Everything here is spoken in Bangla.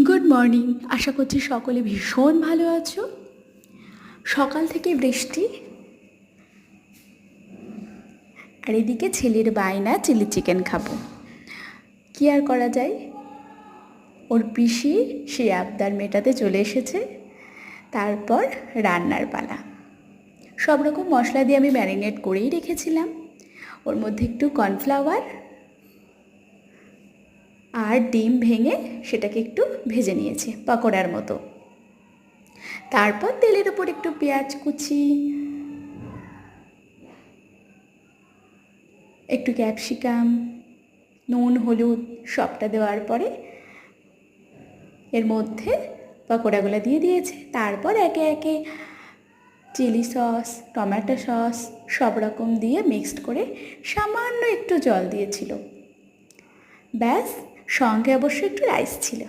Good morning. আশা করছি সকলে ভীষণ ভালো আছো। সকাল থেকে বৃষ্টি, আর এদিকে ছেলের বায়না চিলি চিকেন খাবো। কী আর করা যায়, ওর পিসি সেই আবদার মেটাতে চলে এসেছে। তারপর রান্নার পালা। সব রকম মশলা দিয়ে আমি ম্যারিনেট করেই রেখেছিলাম। ওর মধ্যে একটু কর্নফ্লাওয়ার আর ডিম ভেঙে সেটাকে একটু ভেজে নিয়েছি পকোড়ার মতো। তারপর তেলের ওপর একটু পেঁয়াজ কুচি, একটু ক্যাপসিকাম, নুন হলুদ সবটা দেওয়ার পরে এর মধ্যে পকোড়াগুলো দিয়ে দিয়েছে। তারপর একে একে চিলি সস, টমেটো সস সব রকম দিয়ে মিক্সড করে সামান্য একটু জল দিয়েছিল। ব্যাস, সঙ্গে অবশ্য একটু রাইস ছিল।